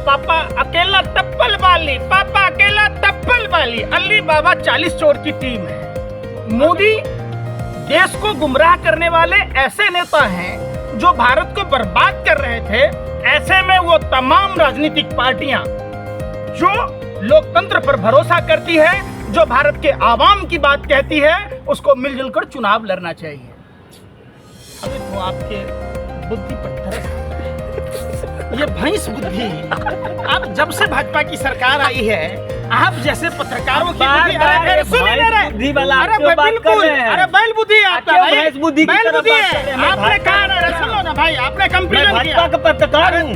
पापा अकेला तप्पल वाली, पापा अकेला तप्पल वाली, अली बाबा 40 चोर की टीम है। मोदी देश को गुमराह करने वाले ऐसे नेता हैं जो भारत को बर्बाद कर रहे थे। ऐसे में वो तमाम राजनीतिक पार्टियां जो लोकतंत्र पर भरोसा करती है, जो भारत के आवाम की बात कहती है, उसको मिलजुल कर चुनाव लड़ना चाहिए। अभी तो आपके बुद्धि पर तरस आता है, ये भैंस बुद्धि। अब जब से भाजपा की सरकार आई है, आप जैसे पत्रकारों की बुद्धि, अरे सुन नहीं रहे, अरे बिल्कुल, अरे बैल बुद्धि आपका भाई, बैल बुद्धि है। आपने कहा, सुनो ना भाई, आपने कंप्लेन किया, पत्रकार हूँ,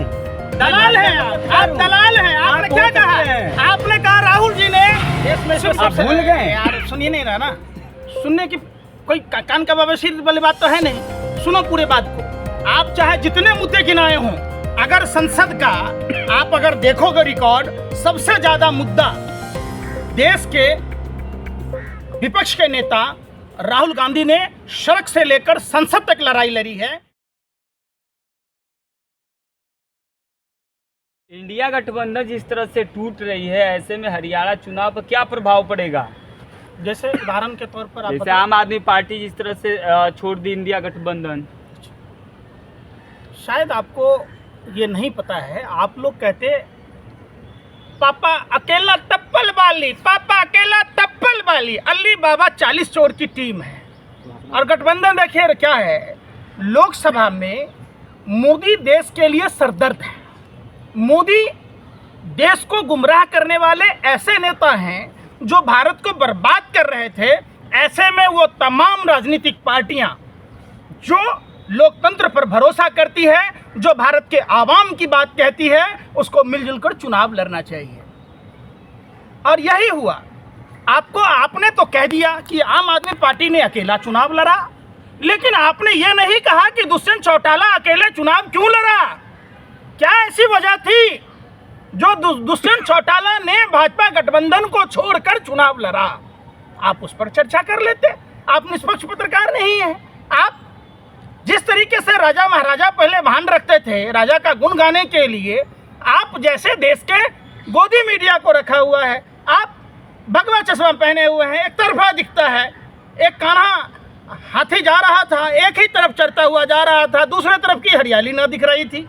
दलाल है आप दलाल हैं। आपने क्या कहा? आपने कहा राहुल जी ने देश में भूल गए यार, सुनिए नहीं रहा ना, सुनने की कोई कान का बवासीर वाली बात तो है नहीं। सुनो पूरे बात को। आप चाहे जितने मुद्दे गिनाए हों, अगर संसद का आप अगर देखोगे रिकॉर्ड, सबसे ज्यादा मुद्दा देश के विपक्ष के नेता राहुल गांधी ने सड़क से लेकर संसद तक लड़ाई लड़ी है। इंडिया गठबंधन जिस तरह से टूट रही है, ऐसे में हरियाणा चुनाव पर क्या प्रभाव पड़ेगा? जैसे उदाहरण के तौर पर जैसे आम आदमी पार्टी जिस तरह से छोड़ दी इंडिया गठबंधन, शायद आपको ये नहीं पता है। आप लोग कहते पापा अकेला तप्पल वाली, पापा अकेला तप्पल वाली, अली बाबा 40 चोर की टीम है। और गठबंधन देखिए क्या है, लोकसभा में मोदी देश के लिए सरदर्द है। मोदी देश को गुमराह करने वाले ऐसे नेता हैं जो भारत को बर्बाद कर रहे थे। ऐसे में वो तमाम राजनीतिक पार्टियां जो लोकतंत्र पर भरोसा करती है, जो भारत के आवाम की बात कहती है, उसको मिलजुल कर चुनाव लड़ना चाहिए। और यही हुआ। आपने तो कह दिया कि आम आदमी पार्टी ने अकेला चुनाव लड़ा, लेकिन आपने ये नहीं कहा कि दुष्यंत चौटाला अकेले चुनाव क्यों लड़ा। क्या ऐसी वजह थी जो दुष्यंत चौटाला ने भाजपा गठबंधन को छोड़कर चुनाव लड़ा? आप उस पर चर्चा कर लेते। आप निष्पक्ष पत्रकार नहीं हैं। आप जिस तरीके से राजा महाराजा पहले भान रखते थे राजा का गुण गाने के लिए, आप जैसे देश के गोदी मीडिया को रखा हुआ है। आप भगवा चश्मा पहने हुए हैं, एक तरफा दिखता है। एक कान्हा हाथी जा रहा था, एक ही तरफ चलता हुआ जा रहा था, दूसरे तरफ की हरियाली ना दिख रही थी।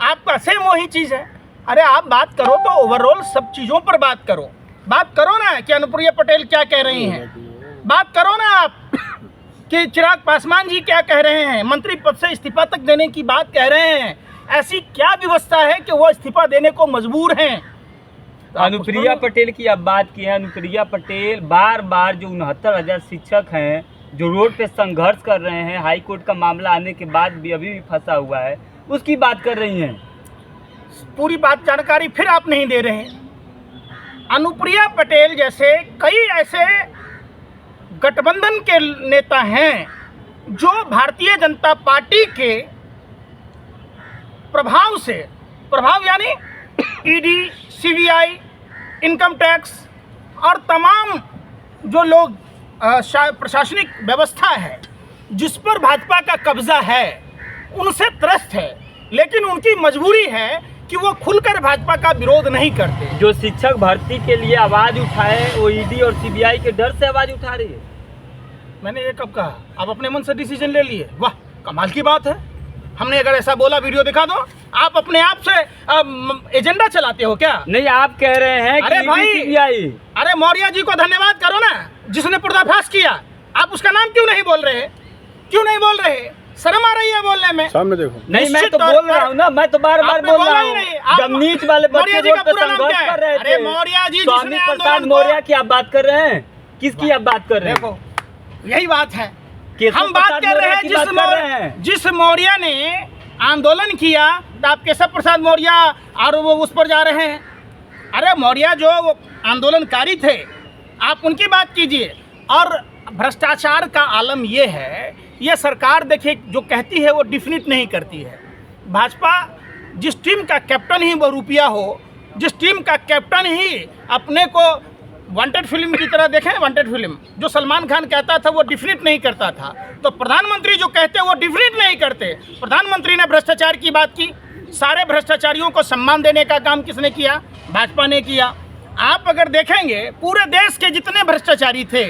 आपका सेम वही चीज़ है। अरे आप बात करो तो ओवरऑल सब चीज़ों पर बात करो। बात करो ना कि अनुप्रिया पटेल क्या कह रही हैं, बात करो ना आप कि चिराग पासवान जी क्या कह रहे हैं, मंत्री पद से इस्तीफा तक देने की बात कह रहे हैं। ऐसी क्या व्यवस्था है कि वो इस्तीफा देने को मजबूर हैं? अनुप्रिया पटेल की अब बात की है। अनुप्रिया पटेल बार बार जो 69,000 शिक्षक हैं जो रोड पे संघर्ष कर रहे हैं, हाई कोर्ट का मामला आने के बाद भी अभी भी फंसा हुआ है, उसकी बात कर रही हैं। पूरी बात जानकारी फिर आप नहीं दे रहे हैं। अनुप्रिया पटेल जैसे कई ऐसे गठबंधन के नेता हैं जो भारतीय जनता पार्टी के प्रभाव यानी ईडी, सीबीआई, इनकम टैक्स और तमाम जो लोग प्रशासनिक व्यवस्था है जिस पर भाजपा का कब्जा है, उनसे त्रस्त है। लेकिन उनकी मजबूरी है कि वो खुलकर भाजपा का विरोध नहीं करते। जो शिक्षक भर्ती के लिए आवाज उठाए, वो ईडी और सीबीआई के डर से आवाज उठा रही है। मैंने ये कब कहा? आप अपने मन से डिसीजन ले लिए, वाह कमाल की बात है। हमने अगर ऐसा बोला, वीडियो दिखा दो। आप अपने आप से एजेंडा चलाते हो क्या? नहीं, आप कह रहे हैं अरे कि भाई, सीबीआई। अरे मौर्य जी को धन्यवाद करो ना, जिसने पर्दाफाश किया। आप उसका नाम क्यों नहीं बोल रहे? क्यों नहीं बोल रहे? शर्म आ रही है बोलने में। सामने देखो। नहीं, मैं तो बोल रहा हूँ ना, मैं तो बार बार बोल रहा हूँ। जब नीच वाले बच्चे रोड पे संघर्ष कर रहे थे, मौर्य जी, स्वामी प्रसाद मौर्य की आप बात कर रहे हैं? किसकी आप बात कर रहे हैं? देखो यही बात है, हम बात कर रहे हैं जिस मौर्य ने आंदोलन किया, तो आप केशव प्रसाद मौर्य और वो उस पर जा रहे हैं। अरे मौर्य जो आंदोलनकारी थे, आप उनकी बात कीजिए। और भ्रष्टाचार का आलम ये है, ये सरकार देखिए जो कहती है वो डिफिनिट नहीं करती है। भाजपा जिस टीम का कैप्टन ही बहुरूपिया हो, जिस टीम का कैप्टन ही अपने को वांटेड फिल्म की तरह देखें, वांटेड फिल्म जो सलमान खान कहता था वो डिफिनिट नहीं करता था, तो प्रधानमंत्री जो कहते वो डिफिनिट नहीं करते। प्रधानमंत्री ने भ्रष्टाचार की बात की, सारे भ्रष्टाचारियों को सम्मान देने का काम किसने किया? भाजपा ने किया। आप अगर देखेंगे पूरे देश के जितने भ्रष्टाचारी थे,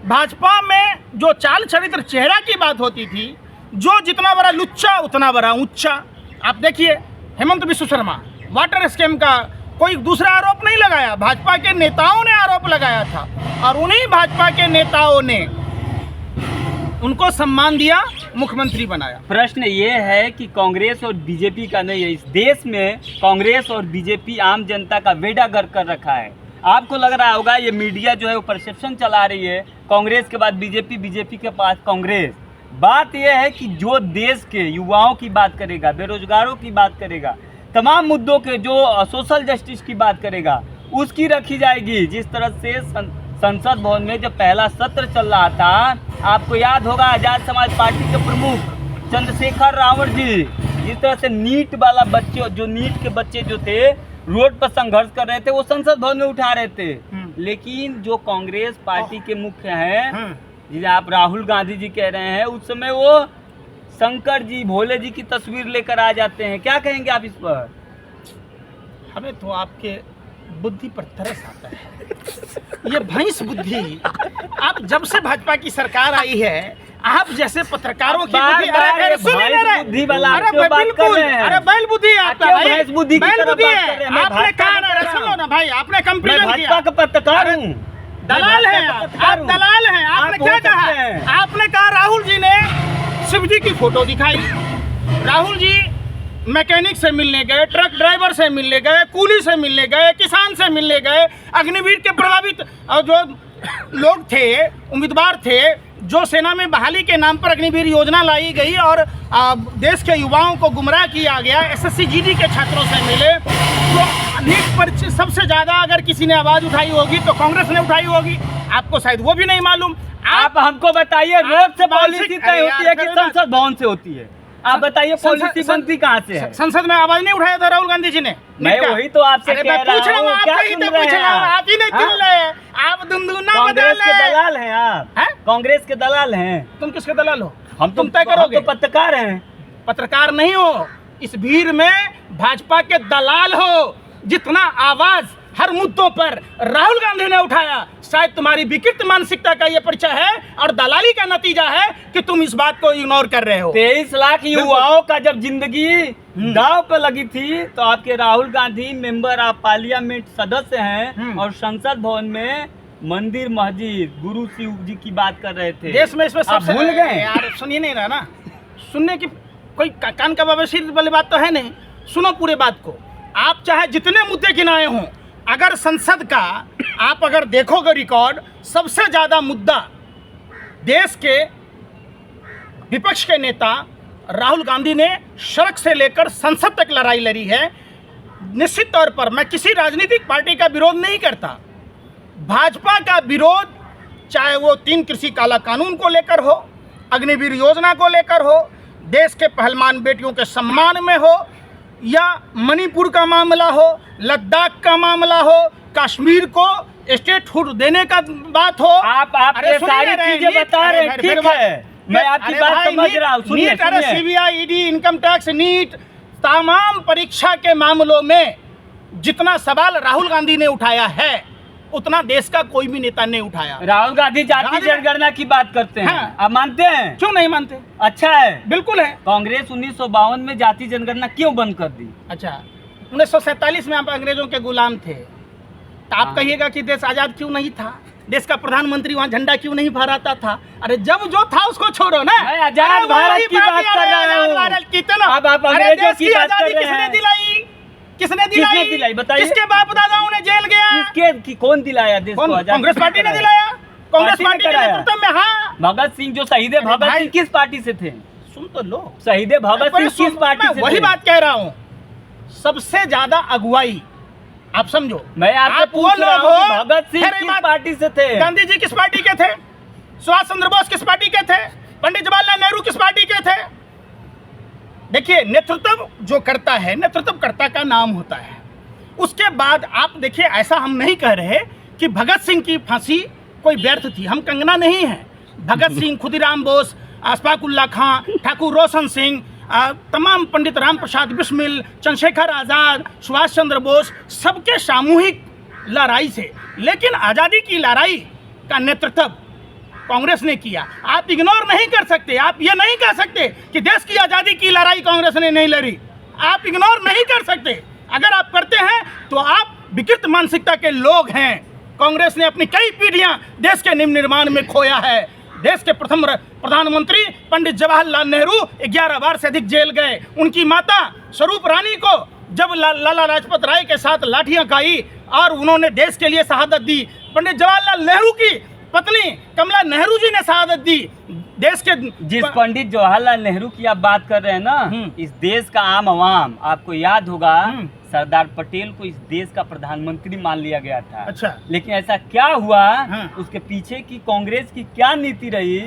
भाजपा में जो चाल चरित्र चेहरा की बात होती थी, जो जितना बड़ा लुच्चा उतना बड़ा ऊंचा। आप देखिए हेमंत बिस्व शर्मा, वाटर स्कैम का कोई दूसरा आरोप नहीं लगाया, भाजपा के नेताओं ने आरोप लगाया था और उन्हीं भाजपा के नेताओं ने उनको सम्मान दिया, मुख्यमंत्री बनाया। प्रश्न ये है कि कांग्रेस और बीजेपी का नहीं है, इस देश में कांग्रेस और बीजेपी आम जनता का बेड़ा गर्क कर रखा है। आपको लग रहा होगा ये मीडिया जो है वो परसेप्शन चला रही है, कांग्रेस के बाद बीजेपी, बीजेपी के पास कांग्रेस। बात यह है कि जो देश के युवाओं की बात करेगा, बेरोजगारों की बात करेगा, तमाम मुद्दों के जो सोशल जस्टिस की बात करेगा, उसकी रखी जाएगी। जिस तरह से संसद भवन में जब पहला सत्र चल रहा था, आपको याद होगा आजाद समाज पार्टी के प्रमुख चंद्रशेखर रावण जी जिस तरह से नीट वाला बच्चे, जो नीट के बच्चे जो थे रोड पर संघर्ष कर रहे थे, वो संसद भवन में उठा रहे थे। लेकिन जो कांग्रेस पार्टी के मुख्य हैं, जिसे आप राहुल गांधी जी कह रहे हैं, उस समय वो शंकर जी, भोले जी की तस्वीर लेकर आ जाते हैं। क्या कहेंगे आप इस पर? हमें तो आपके बुद्धि पर तरस आता है, ये भैंस बुद्धि। आप जब से भाजपा की सरकार आई है, आप जैसे पत्रकारों की बुद्धि, अरे सुन नहीं रहे, बुद्धि वाला अरे बिल्कुल, अरे बैल बुद्धि है आपका भाई, बैल बुद्धि है। आपने कहा, सुन लो ना भाई, आपने कंप्लेन किया, भाजपा का पत्रकार हूँ, दलाल हैं आप दलाल हैं। आपने क्या कहा? आपने कहा राहुल जी ने शिव जी की फोटो दिखाई, राहुल जी मैकेनिक से मिलने गए, ट्रक ड्राइवर से मिलने गए, कूली से मिलने गए, किसान से मिलने गए, अग्निवीर के प्रभावित जो लोग थे, उम्मीदवार थे, जो सेना में बहाली के नाम पर अग्निवीर योजना लाई गई और देश के युवाओं को गुमराह किया गया, एसएससी जीडी के छात्रों से मिले। तो नीट पर सबसे ज़्यादा अगर किसी ने आवाज़ उठाई होगी तो कांग्रेस ने उठाई होगी, आपको शायद वो भी नहीं मालूम। आप हमको बताइए, रोड से पॉलिसी तय होती है कि संसद भवन से होती है? आप बताइए पॉलिसी बनती कहाँ से है? संसद में आवाज नहीं उठाया था राहुल गांधी जी ने? मैं वही तो आपसे कह रहा हूँ, क्या सुन रहे हैं आप ही नहीं सुन रहे हैं, आप दुंदुना कांग्रेस के दलाल हैं आप, कांग्रेस के दलाल हैं। तुम किसके दलाल हो? हम तुम तय करोगे? हम तो पत्रकार हैं। पत्रकार नहीं हो, इस भीड़ में भाजपा के दलाल हो। जितना आवाज हर मुद्दों पर राहुल गांधी ने उठाया, शायद तुम्हारी विकृत मानसिकता का ये परिचय है और दलाली का नतीजा है कि तुम इस बात को इग्नोर कर रहे हो। 23 लाख युवाओं का जब जिंदगी दांव पे लगी थी, तो आपके Rahul Gandhi member of parliament सदस्य हैं और संसद भवन में मंदिर, मस्जिद, गुरु शिव जी की बात कर रहे थे। देश में इसमें सब भूल गए यार, सुनिए नहीं रहा ना, सुनने की कोई कान का बवासीर वाली बात तो है नहीं। सुनो पूरे बात को। आप चाहे जितने मुद्दे गिनाए हों, अगर संसद का आप अगर देखोगे रिकॉर्ड, सबसे ज़्यादा मुद्दा देश के विपक्ष के नेता राहुल गांधी ने सड़क से लेकर संसद तक लड़ाई लड़ी है। निश्चित तौर पर मैं किसी राजनीतिक पार्टी का विरोध नहीं करता, भाजपा का विरोध चाहे वो 3 कृषि काला कानून को लेकर हो, अग्निवीर योजना को लेकर हो, देश के पहलवान बेटियों के सम्मान में हो, या मणिपुर का मामला हो, लद्दाख का मामला हो, कश्मीर को स्टेटहुड देने का बात हो। आप ये सारी चीजें बता रहे हैं, ठीक है, मैं आपकी बात समझ रहा हूँ। सुनिए, CBI, ED, income tax, NEET, तमाम परीक्षा के मामलों में जितना सवाल राहुल गांधी ने उठाया है, उतना देश का कोई भी नेता नहीं उठाया। राहुल गांधी जाति जनगणना की बात करते हैं, आप मानते हैं? क्यों नहीं मानते? अच्छा है, बिल्कुल है। कांग्रेस 1952 में जाति जनगणना क्यों बंद कर दी? अच्छा, 1947 में आप अंग्रेजों के गुलाम थे, तो आप कहिएगा कि देश आजाद क्यों नहीं था? देश का प्रधानमंत्री वहाँ झंडा क्यों नहीं फहराता था? अरे जब जो था उसको छोड़ो ना। मैं आजाद भारत की बात कर रहा हूँ। कितना अब आप अंग्रेजों की बात कर रहे हैं। किसने दिलाई? किसने दिलाई? बताइए। किसके बाप दादाओं ने जेल गया? कौन दिलाया देश को आजाद? कांग्रेस पार्टी ने दिलाया। कांग्रेस पार्टी के नेतृत्व में। हाँ, भगत सिंह, जो शहीद भगत सिंह किस पार्टी से थे? सुन तो लो, शहीद भगत सिंह किस पार्टी से थे? वही बात कह रहा हूँ, सबसे ज्यादा अगुवाई आप समझो। मैं आपसे पूछ रहा हूँ, भगत सिंह किस पार्टी से थे? गांधी जी किस पार्टी के थे? सुभाष चंद्र बोस किस पार्टी के थे? पंडित जवाहरलाल नेहरू किस पार्टी के थे? देखिए, नेतृत्व जो करता है, नेतृत्वकर्ता का नाम होता है। उसके बाद आप देखिए, ऐसा हम नहीं कह रहे कि भगत सिंह की फांसी कोई व्यर्थ थी, हम कंगना नहीं हैं। भगत सिंह, खुदीराम बोस, अशफाक उल्लाह खां, ठाकुर रोशन सिंह, तमाम पंडित राम प्रसाद बिस्मिल, चंद्रशेखर आज़ाद, सुभाष चंद्र बोस, सबके सामूहिक लड़ाई से, लेकिन आज़ादी की लड़ाई का नेतृत्व कांग्रेस ने किया। आप इग्नोर नहीं कर सकते, आप ये नहीं कह सकते कि देश की आज़ादी की लड़ाई कांग्रेस ने नहीं लड़ी। आप इग्नोर नहीं कर सकते। अगर आप करते हैं तो आप विकृत मानसिकता के लोग हैं। कांग्रेस ने अपनी कई पीढ़ियां देश के निर्माण में खोया है। देश के प्रथम प्रधानमंत्री पंडित जवाहरलाल नेहरू 11 बार से अधिक जेल गए। उनकी माता स्वरूप रानी को जब लाला लाजपत राय के साथ लाठियां खाई और उन्होंने देश के लिए शहादत दी। पंडित जवाहरलाल नेहरू की पत्नी कमला नेहरू जी ने शहादत दी। देश के जिस पंडित जवाहरलाल नेहरू की आप बात कर रहे हैं ना, इस देश का आम आवाम, आपको याद होगा सरदार पटेल को इस देश का प्रधानमंत्री मान लिया गया था। अच्छा, लेकिन ऐसा क्या हुआ, उसके पीछे की कांग्रेस की क्या नीति रही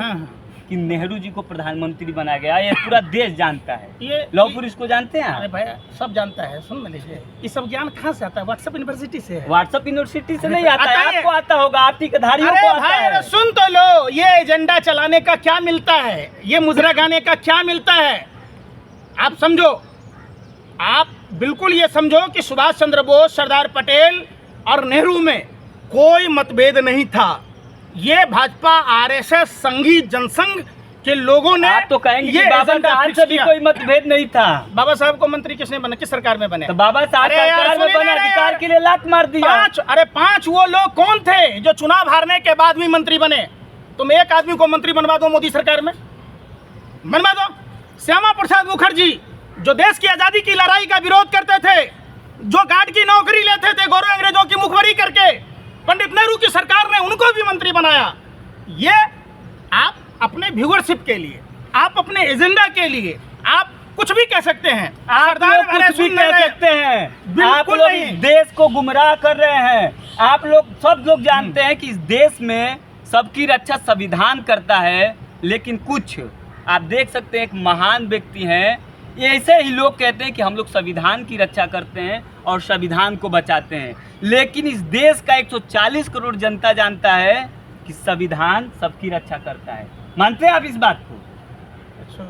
कि नेहरू जी को प्रधानमंत्री बनाया गया। ये पूरा देश जानता है। ये लौहपुर इसको जानते हैं। अरे भाई सब जानता है। सुन लीजिए, ये सब ज्ञान कहाँ से आता है? व्हाट्सएप यूनिवर्सिटी से है। व्हाट्सएप यूनिवर्सिटी से नहीं आता है, आपको आता होगा, आप ठेकेदारियों को आता है। सुन तो लो, ये एजेंडा चलाने का क्या मिलता है, ये मुजरा गाने का क्या मिलता है, आप समझो। आप बिल्कुल ये समझो कि सुभाष चंद्र बोस, सरदार पटेल और नेहरू में कोई मतभेद नहीं था। ये भाजपा, आरएसएस, संघी जनसंघ के लोगों ने, आप तो कहेंगे कि बाबा साहब से भी कोई मतभेद नहीं था। बाबा साहब को मंत्री किसने बना, किस सरकार में बने? तो बाबा साहब सरकार में बने, अधिकार के लिए लात मार दिया। पांच वो लोग कौन थे जो चुनाव हारने के बाद भी मंत्री बने? तुम एक आदमी को मंत्री बनवा दो मोदी सरकार में, बनवा दो। श्यामा प्रसाद मुखर्जी जो देश की आजादी की लड़ाई का विरोध करते थे, जो गार्ड की नौकरी लेते थे गोरे अंग्रेजों की मुखबरी करके, पंडित नेहरू की सरकार ने उनको भी मंत्री बनाया। ये आप अपने व्यूअरशिप के लिए, आप अपने एजेंडा के लिए आप कुछ भी कह सकते हैं। आप लोग कुछ भी कह सकते हैं। आप लोग इस देश को गुमराह कर रहे हैं। आप लोग, सब लोग जानते हैं कि इस देश में सबकी रक्षा संविधान करता है, लेकिन कुछ आप देख सकते हैं एक महान व्यक्ति हैं, ऐसे ही लोग कहते हैं कि हम लोग संविधान की रक्षा करते हैं और संविधान को बचाते हैं, लेकिन इस देश का 140 करोड़ जनता जानता है कि संविधान सबकी रक्षा करता है। मानते हैं आप इस बात को? अच्छा,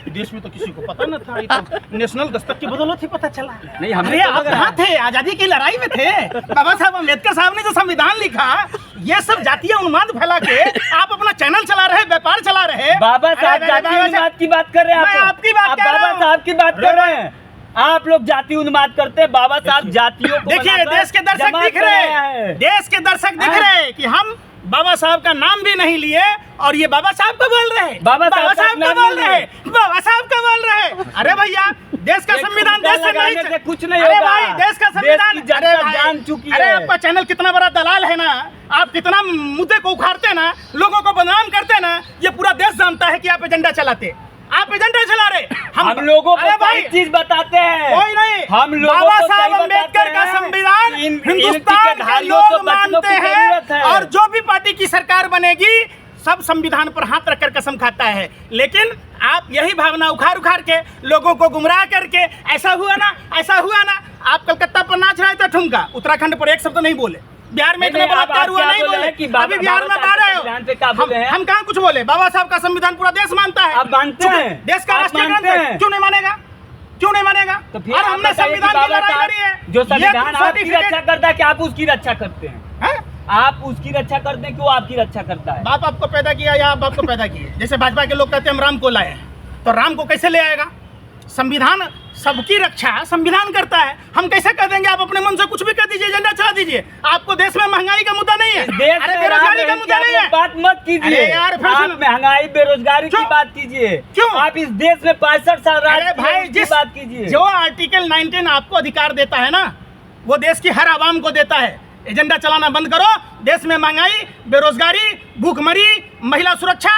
देश में तो किसी को पता न था, ये तो नेशनल दस्तक की बदौलत ही पता चला। नहीं, हम आप कहाँ थे? आजादी की लड़ाई में थे। बाबा साहब अम्बेडकर साहब ने जो संविधान लिखा, ये सब जातीय उन्माद फैला के आप अपना चैनल चला रहे, व्यापार चला रहे। बाबा साहब जातीय उन्माद की बात कर रहे हैं, आपकी बात, बाबा साहब की बात कर रहे हैं। आप लोग जाति उन्माद करते हैं, बाबा साहब जातियों को देखिए, देश के दर्शक दिख रहे हैं, देश के दर्शक दिख रहे हैं कि हम बाबा साहब का नाम भी नहीं लिए और ये बाबा साहब का बोल रहे हैं, बाबा साहब का बोल रहे हैं, बाबा साहब का बोल रहे हैं। अरे भैया, देश का संविधान देश से नहीं, कुछ नहीं अरे होगा। भाई, देश का संविधान जान चुकी है। अरे आपका चैनल कितना बड़ा दलाल है ना, आप कितना मुद्दे को उखाड़ते ना, लोगों को बदनाम करते ना, ये पूरा देश जानता है कि आप एजेंडा चलाते, आप एजेंडा चला रहे। हम लोगों को भाई चीज बताते हैं, कोई नहीं। हम लोगों बाबा साहब अम्बेडकर का संविधान हिंदुस्तान के लोग मानते हैं, और जो भी पार्टी की सरकार बनेगी सब संविधान पर हाथ रखकर कसम खाता है। लेकिन आप यही भावना उखाड़ के लोगों को गुमराह करके, ऐसा हुआ ना, ऐसा हुआ ना। आप कलकत्ता पर नाच रहे थे ठुमका, उत्तराखंड पर एक शब्द नहीं बोले। बिहार में इतने बलात्कार हुआ नहीं बोले कि अभी बिहार में गा रहे हो। हम कहाँ कुछ बोले? बाबा साहब का संविधान पूरा देश मानता है। आप मानते हैं? देश का राष्ट्रीय ग्रंथ है, क्यों नहीं मानेगा? क्यों नहीं मानेगा? तो फिर और हमने संविधान की लड़ाई लड़ी है। जो संविधान आपकी रक्षा करता है, क्या आप उसकी रक्षा करते हैं? आप उसकी रक्षा करते हैं, क्यों आपकी रक्षा करता है? बाप आपको पैदा किया या आप बाप को पैदा किए? जैसे भाजपा के लोग कहते हैं हम राम को लाए, तो राम को कैसे ले आएगा? संविधान सबकी रक्षा संविधान करता है। हम कैसे कह देंगे आप अपने मन से कुछ भी कर दीजिए, एजेंडा चला दीजिए? आपको देश में महंगाई का मुद्दा नहीं है, अरे बेरोजगारी का मुद्दा नहीं है। बात मत कीजिए यार, आप महंगाई बेरोजगारी की बात कीजिए। क्यों? आप इस देश में 65 साल राज भाई जिस बात कीजिए, जो आर्टिकल 19 आपको अधिकार देता है ना, वो देश की हर आवाम को देता है। एजेंडा चलाना बंद करो। देश में महंगाई, बेरोजगारी, भूखमरी, महिला सुरक्षा,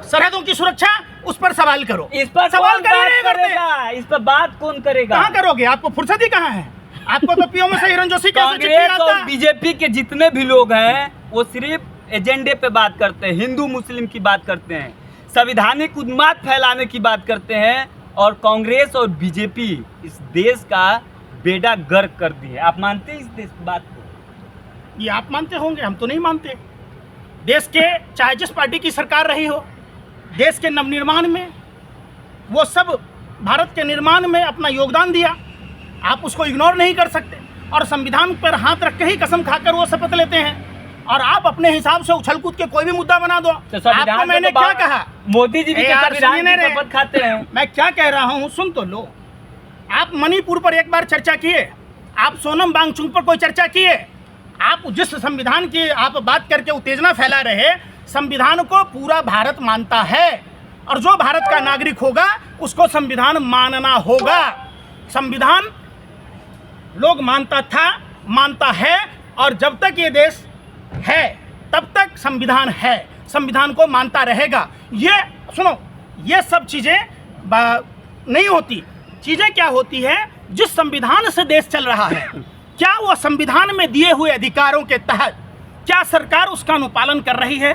सरहदों की सुरक्षा, उस पर सवाल करो। इस पर सवाल करेगा, इस पर बात कौन करेगा? कहाँ करोगे? आपको फुर्सत ही कहाँ है? आपको तो पीओ में से हिरण जोशी कांग्रेस और बीजेपी के जितने भी लोग हैं वो सिर्फ एजेंडे पे बात करते हैं, हिंदू मुस्लिम की बात करते हैं, संवैधानिक उन्माद फैलाने की बात करते हैं, और कांग्रेस और बीजेपी इस देश का बेड़ा गर्क कर दी है। आप मानते हैं इस देश की बात को? ये आप मानते होंगे, हम तो नहीं मानते। देश के चाहे जिस पार्टी की सरकार रही हो, देश के नवनिर्माण में वो सब भारत के निर्माण में अपना योगदान दिया, आप उसको इग्नोर नहीं कर सकते। और संविधान पर हाथ रख के ही कसम खाकर वो शपथ लेते हैं, और आप अपने हिसाब से उछल कूद के कोई भी मुद्दा बना दो। तो आपको मैंने क्या कहा? मोदी जी भी यार संविधान सुनिए की रे, शपथ खाते हैं। मैं क्या कह रहा हूँ सुन तो लो। आप मणिपुर पर एक बार चर्चा किए, आप सोनम वांगचुक पर कोई चर्चा किए, आप जिस संविधान की आप बात करके उत्तेजना फैला रहे, संविधान को पूरा भारत मानता है, और जो भारत का नागरिक होगा उसको संविधान मानना होगा। संविधान लोग मानता था, मानता है, और जब तक ये देश है तब तक संविधान है, संविधान को मानता रहेगा। ये सुनो, ये सब चीज़ें नहीं होती। चीज़ें क्या होती है, जिस संविधान से देश चल रहा है, क्या वो संविधान में दिए हुए अधिकारों के तहत क्या सरकार उसका अनुपालन कर रही है?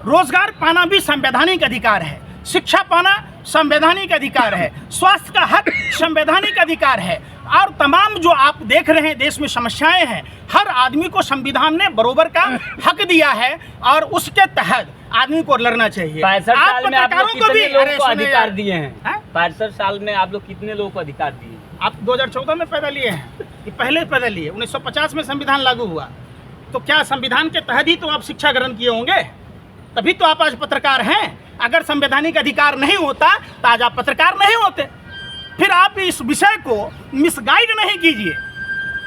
रोजगार पाना भी संवैधानिक अधिकार है, शिक्षा पाना संवैधानिक अधिकार है, स्वास्थ्य का हक संवैधानिक अधिकार है, और तमाम जो आप देख रहे हैं देश में समस्याएं हैं, हर आदमी को संविधान ने बरोबर का हक दिया है, और उसके तहत आदमी को लड़ना चाहिए। 65 साल में आप लोग कितने लोगों को अधिकार दिए हैं? 65 साल में आप लोग कितने लोगों को अधिकार दिए? आप 2014 में पैदा लिए हैं कि पहले पैदा लिए? 1950 में संविधान लागू हुआ, तो क्या संविधान के तहत ही तो आप शिक्षा ग्रहण किए होंगे, तभी तो आप आज पत्रकार हैं। अगर संवैधानिक अधिकार नहीं होता तो आज आप पत्रकार नहीं होते। फिर आप इस विषय को मिसगाइड नहीं कीजिए।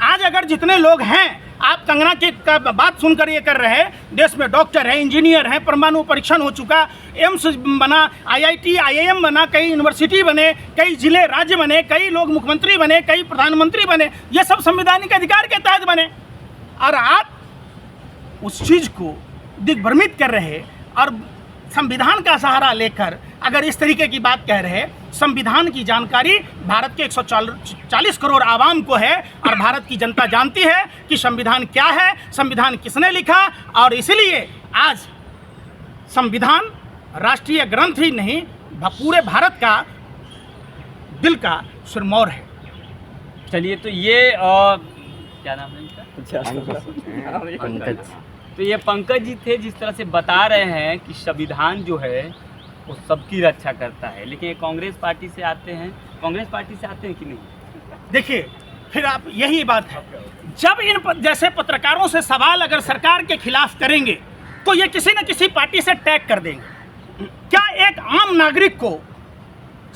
आज अगर जितने लोग हैं, आप कंगना की का बात सुनकर ये कर रहे हैं, देश में डॉक्टर हैं, इंजीनियर हैं, परमाणु परीक्षण हो चुका, एम्स बना, IIT IIM बना, कई यूनिवर्सिटी बने, कई जिले राज्य बने, कई लोग मुख्यमंत्री बने, कई प्रधानमंत्री बने, ये सब संवैधानिक अधिकार के तहत बने। और आप उस चीज़ को दिग्भ्रमित कर रहे और संविधान का सहारा लेकर अगर इस तरीके की बात कह रहे। संविधान की जानकारी भारत के 140 करोड़ आवाम को है, और भारत की जनता जानती है कि संविधान क्या है, संविधान किसने लिखा, और इसलिए आज संविधान राष्ट्रीय ग्रंथ ही नहीं, पूरे भारत का दिल का सिरमौर है। चलिए, तो ये क्या नाम है इनका? पंकज। तो ये पंकज जी थे, जिस तरह से बता रहे हैं कि संविधान जो है वो सबकी रक्षा करता है, लेकिन ये कांग्रेस पार्टी से आते हैं। कांग्रेस पार्टी से आते हैं कि नहीं? देखिए, फिर आप यही बात है, जब इन जैसे पत्रकारों से सवाल अगर सरकार के खिलाफ करेंगे तो ये किसी न किसी पार्टी से टैग कर देंगे। क्या एक आम नागरिक को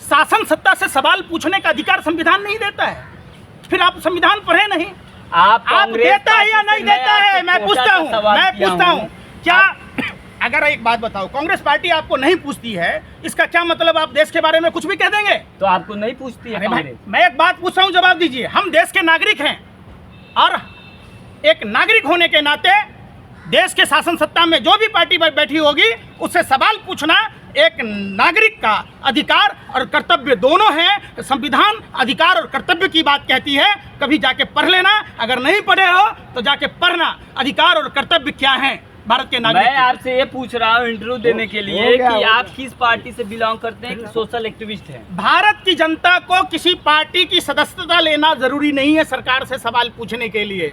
शासन सत्ता से सवाल पूछने का अधिकार संविधान नहीं देता है? फिर आप संविधान पढ़े नहीं? आप देता है या नहीं देता है? मैं पूछता हूँ क्या, अगर एक बात बताओ, कांग्रेस पार्टी आपको नहीं पूछती है, इसका क्या मतलब आप देश के बारे में कुछ भी कह देंगे? तो आपको नहीं पूछती है कांग्रेस? मैं एक बात पूछ रहा हूँ, जवाब दीजिए। हम देश के नागरिक हैं, और एक नागरिक होने के नाते देश के शासन सत्ता में जो भी पार्टी बैठी होगी उससे सवाल पूछना एक नागरिक का अधिकार और कर्तव्य दोनों है। संविधान अधिकार और कर्तव्य की बात कहती है, कभी जाके पढ़ लेना, अगर नहीं पढ़े हो तो जाके पढ़ना अधिकार और कर्तव्य क्या है भारत के नागरिक। मैं आपसे ये पूछ रहा हूँ इंटरव्यू देने के लिए कि आप किस पार्टी से बिलोंग करते हैं, कि सोशल एक्टिविस्ट हैं? भारत की जनता को किसी पार्टी की सदस्यता लेना जरूरी नहीं है सरकार से सवाल पूछने के लिए।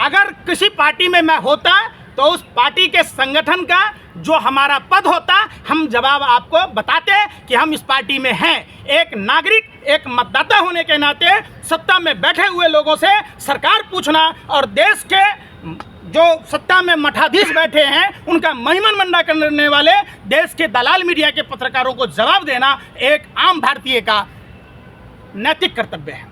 अगर किसी पार्टी में मैं होता तो उस पार्टी के संगठन का जो हमारा पद होता, हम जवाब आपको बताते कि हम इस पार्टी में हैं। एक नागरिक, एक मतदाता होने के नाते सत्ता में बैठे हुए लोगों से सरकार पूछना, और देश के जो सत्ता में मठाधीश बैठे हैं उनका महिमन मंडा करने वाले देश के दलाल मीडिया के पत्रकारों को जवाब देना एक आम भारतीय का नैतिक कर्तव्य है।